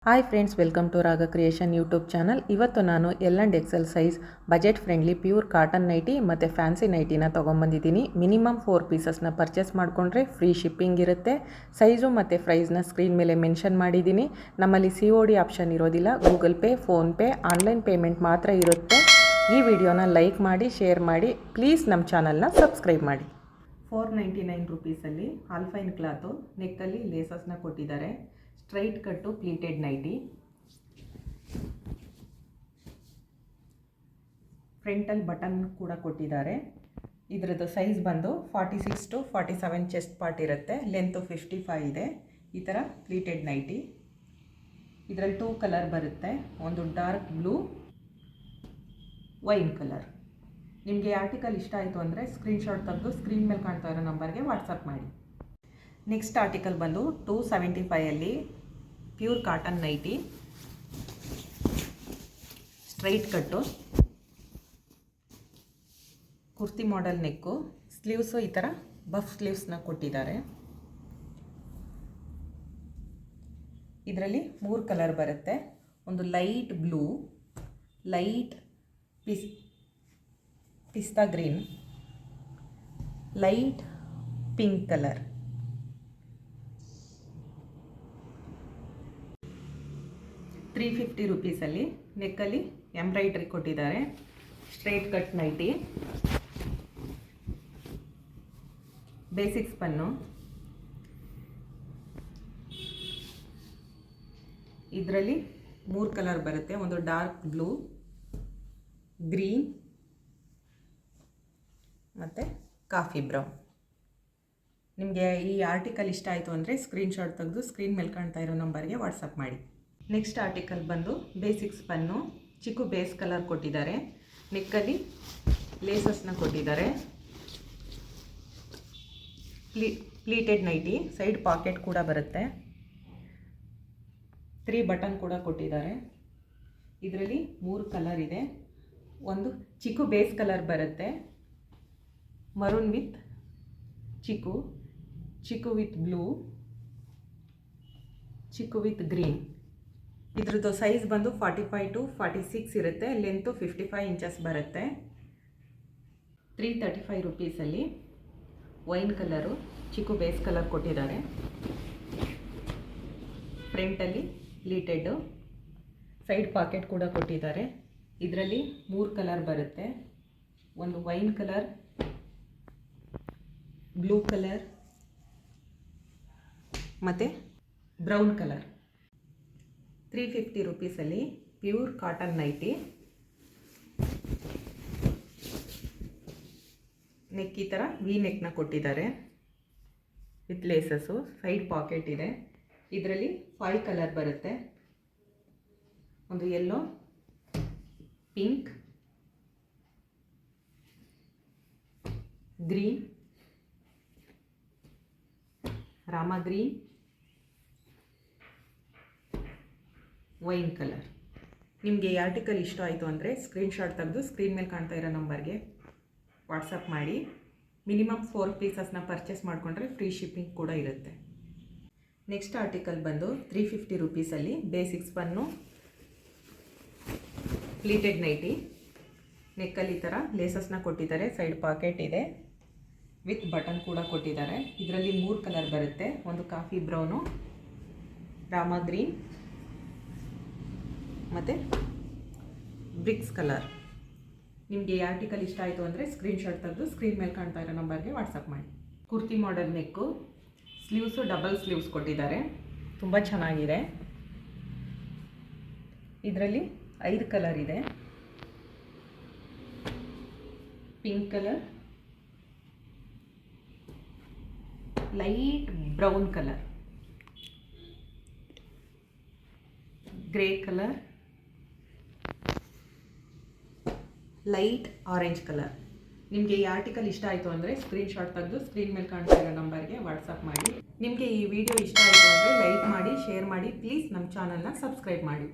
Hi friends, welcome to Raga creation YouTube channel. ಇವತ್ತು ನಾನು L and XL size budget friendly pure cotton nighty ಮತ್ತು fancy ನೈಟಿನ ತೊಗೊಂಬಂದಿದ್ದೀನಿ. Minimum 4 ಪೀಸಸ್ನ ಪರ್ಚೇಸ್ ಮಾಡಿಕೊಂಡ್ರೆ ಫ್ರೀ ಶಿಪ್ಪಿಂಗ್ ಇರುತ್ತೆ. ಸೈಜು ಮತ್ತು ಪ್ರೈಸ್ನ ಸ್ಕ್ರೀನ್ ಮೇಲೆ ಮೆನ್ಷನ್ ಮಾಡಿದ್ದೀನಿ. ನಮ್ಮಲ್ಲಿ COD ಆಪ್ಷನ್ ಇರೋದಿಲ್ಲ. Google Pay, PhonePe, online payment ಮಾತ್ರ ಇರುತ್ತೆ. ಈ ವಿಡಿಯೋನ ಲೈಕ್ ಮಾಡಿ, ಶೇರ್ ಮಾಡಿ, ಪ್ಲೀಸ್ ನಮ್ಮ ಚಾನಲ್ನ ಸಬ್ಸ್ಕ್ರೈಬ್ ಮಾಡಿ. 499 ರುಪೀಸಲ್ಲಿ ಆಲ್ಫೈನ್ ಕ್ಲಾತು, ನೆಕ್ಕಲ್ಲಿ ಲೇಸಸ್ನ ಕೊಟ್ಟಿದ್ದಾರೆ. ಸ್ಟ್ರೈಟ್ ಕಟ್ಟು ಪ್ಲೀಟೆಡ್ ನೈಟಿ, ಫ್ರಂಟಲ್ಲಿ ಬಟನ್ ಕೂಡ ಕೊಟ್ಟಿದ್ದಾರೆ. ಇದರದ್ದು ಸೈಜ್ ಬಂದು 46 to 47 ಚೆಸ್ಟ್ ಪಾರ್ಟ್ ಇರುತ್ತೆ. ಲೆಂತು 55 ಇದೆ. ಈ ಥರ ಪ್ಲೀಟೆಡ್ ನೈಟಿ. ಇದರಲ್ಲಿ 2 ಕಲರ್ ಬರುತ್ತೆ. ಒಂದು ಡಾರ್ಕ್ ಬ್ಲೂ, ವೈನ್ ಕಲರ್. ನಿಮಗೆ ಆರ್ಟಿಕಲ್ ಇಷ್ಟ ಆಯಿತು ಅಂದರೆ ಸ್ಕ್ರೀನ್ಶಾಟ್ ತೆಗೆದು ಸ್ಕ್ರೀನ್ ಮೇಲೆ ಕಾಣ್ತಾ ಇರೋ ನಂಬರ್ಗೆ ವಾಟ್ಸಪ್ ಮಾಡಿ. ನೆಕ್ಸ್ಟ್ ಆರ್ಟಿಕಲ್ ಬಂದು 275ಅಲ್ಲಿ ಪ್ಯೂರ್ ಕಾಟನ್ ನೈಟಿ, ಸ್ಟ್ರೈಟ್ ಕಟ್ಟು, ಕುರ್ತಿ ಮಾಡೆಲ್ ನೆಕ್ಕು, ಸ್ಲೀವ್ಸು ಈ ಥರ ಬಫ್ ಸ್ಲೀವ್ಸ್ನ ಕೊಟ್ಟಿದ್ದಾರೆ. ಇದರಲ್ಲಿ 3 ಕಲರ್ ಬರುತ್ತೆ. ಒಂದು light blue, light pista green, light pink colour. $350 ರುಪೀಸಲ್ಲಿ ನೆಕ್ಕಲ್ಲಿ ಎಂಬ್ರಾಯ್ಡ್ರಿ ಕೊಟ್ಟಿದ್ದಾರೆ. ಸ್ಟ್ರೈಟ್ ಕಟ್ ನೈಟಿ, ಬೇಸಿಕ್ಸ್ ಪನ್ನು. ಇದರಲ್ಲಿ 3 ಕಲರ್ ಬರುತ್ತೆ. ಒಂದು ಡಾರ್ಕ್ ಬ್ಲೂ, ಗ್ರೀನ್ ಮತ್ತು ಕಾಫಿ ಬ್ರೌನ್. ನಿಮಗೆ ಈ ಆರ್ಟಿಕಲ್ ಇಷ್ಟ ಆಯಿತು ಅಂದರೆ ಸ್ಕ್ರೀನ್ಶಾಟ್ ತೆಗೆದು ಸ್ಕ್ರೀನ್ ಮೇಲೆ ಕಾಣ್ತಾ ಇರೋ ನಂಬರ್ಗೆ ವಾಟ್ಸಪ್ ಮಾಡಿ. ನೆಕ್ಸ್ಟ್ ಆರ್ಟಿಕಲ್ ಬಂದು ಬೇಸಿಕ್ಸ್ ಪನ್ನು, ಚಿಕ್ಕು ಬೇಸ್ ಕಲರ್ ಕೊಟ್ಟಿದ್ದಾರೆ. ನೆಕ್ಕಲ್ಲಿ ಲೇಸಸ್ನ ಕೊಟ್ಟಿದ್ದಾರೆ. ಪ್ಲೀಟೆಡ್ ನೈಟಿ, ಸೈಡ್ ಪಾಕೆಟ್ ಕೂಡ ಬರುತ್ತೆ. 3 ಬಟನ್ ಕೂಡ ಕೊಟ್ಟಿದ್ದಾರೆ. ಇದರಲ್ಲಿ 3 ಕಲರ್ ಇದೆ. ಒಂದು ಚಿಕ್ಕು ಬೇಸ್ ಕಲರ್ ಬರುತ್ತೆ, maroon with chikoo, chikoo with blue, chikoo with green. ಇದ್ರದ್ದು ಸೈಜ್ ಬಂದು 45 to 46 ಇರುತ್ತೆ. ಲೆಂತು 55 ಇಂಚಸ್ ಬರುತ್ತೆ. 335 ರುಪೀಸಲ್ಲಿ ವೈನ್ ಕಲರು, ಚಿಕ್ಕು ಬೇಸ್ ಕಲರ್ ಕೊಟ್ಟಿದ್ದಾರೆ. ಫ್ರಂಟಲ್ಲಿ ಪ್ಲೀಟೆಡ್ಡು, ಸೈಡ್ ಪಾಕೆಟ್ ಕೂಡ ಕೊಟ್ಟಿದ್ದಾರೆ. ಇದರಲ್ಲಿ 3 ಕಲರ್ ಬರುತ್ತೆ. ಒಂದು ವೈನ್ ಕಲರ್, ಬ್ಲೂ ಕಲರ್ ಮತ್ತು ಬ್ರೌನ್ ಕಲರ್. 350 ರುಪೀಸಲ್ಲಿ ಪ್ಯೂರ್ ಕಾಟನ್ ನೈಟಿ, ನೆಕ್ ಈ ಥರ ವಿ ನೆಕ್ನ ಕೊಟ್ಟಿದ್ದಾರೆ ವಿತ್ ಲೇಸಸ್ಸು. ಸೈಡ್ ಪಾಕೆಟ್ ಇದೆ. ಇದರಲ್ಲಿ 5 ಕಲರ್ ಬರುತ್ತೆ. ಒಂದು yellow, pink, green, rama green, wine colour. ನಿಮಗೆ ಈ ಆರ್ಟಿಕಲ್ ಇಷ್ಟ ಆಯಿತು ಅಂದರೆ ಸ್ಕ್ರೀನ್ಶಾಟ್ ತೆಗೆದು ಸ್ಕ್ರೀನ್ ಮೇಲೆ ಕಾಣ್ತಾ ಇರೋ ನಂಬರ್ಗೆ ವಾಟ್ಸಪ್ ಮಾಡಿ. ಮಿನಿಮಮ್ 4 ಪೀಸಸ್ನ ಪರ್ಚೇಸ್ ಮಾಡಿಕೊಂಡ್ರೆ ಫ್ರೀ ಶಿಪ್ಪಿಂಗ್ ಕೂಡ ಇರುತ್ತೆ. ನೆಕ್ಸ್ಟ್ ಆರ್ಟಿಕಲ್ ಬಂದು 350 ರುಪೀಸಲ್ಲಿ ಬೇಸಿಕ್ಸ್ ಪನ್ನು, ಪ್ಲೀಟೆಡ್ ನೈಟಿ, ನೆಕ್ಕಲ್ಲಿ ಈ ಥರ ಲೇಸಸ್ನ ಕೊಟ್ಟಿದ್ದಾರೆ. ಸೈಡ್ ಪಾಕೆಟ್ ಇದೆ ವಿತ್ ಬಟನ್ ಕೂಡ ಕೊಟ್ಟಿದ್ದಾರೆ. ಇದರಲ್ಲಿ 3 ಕಲರ್ ಬರುತ್ತೆ. ಒಂದು ಕಾಫಿ ಬ್ರೌನು, ರಾಮ ಗ್ರೀನ್ ಮತ್ತು ಬ್ರಿಕ್ಸ್ ಕಲರ್. ನಿಮಗೆ ಈ ಆರ್ಟಿಕಲ್ ಇಷ್ಟ ಆಯಿತು ಅಂದರೆ ಸ್ಕ್ರೀನ್ಶಾಟ್ ತೆಗೆದು ಸ್ಕ್ರೀನ್ ಮೇಲೆ ಕಾಣ್ತಾ ಇರೋ ನಂಬರ್ಗೆ ವಾಟ್ಸಪ್ ಮಾಡಿ. Kurti model neck, sleeves double sleeves ಕೊಟ್ಟಿದ್ದಾರೆ. ತುಂಬ ಚೆನ್ನಾಗಿದೆ. ಇದರಲ್ಲಿ 5 ಕಲರ್ ಇದೆ. Pink colour, light brown colour, grey colour, light orange colour. ನಿಮಗೆ ಈ ಆರ್ಟಿಕಲ್ ಇಷ್ಟ ಆಯಿತು ಅಂದರೆ ಸ್ಕ್ರೀನ್ಶಾಟ್ ತೆಗೆದು ಸ್ಕ್ರೀನ್ ಮೇಲೆ ಕಾಣ್ತಾ ಇರೋ ನಂಬರ್ಗೆ ವಾಟ್ಸಪ್ ಮಾಡಿ. ನಿಮಗೆ ಈ ವಿಡಿಯೋ ಇಷ್ಟ ಆಯಿತು ಅಂದರೆ ಲೈಕ್ ಮಾಡಿ, ಶೇರ್ ಮಾಡಿ, ಪ್ಲೀಸ್ ನಮ್ಮ ಚಾನಲ್ನ ಸಬ್ಸ್ಕ್ರೈಬ್ ಮಾಡಿ.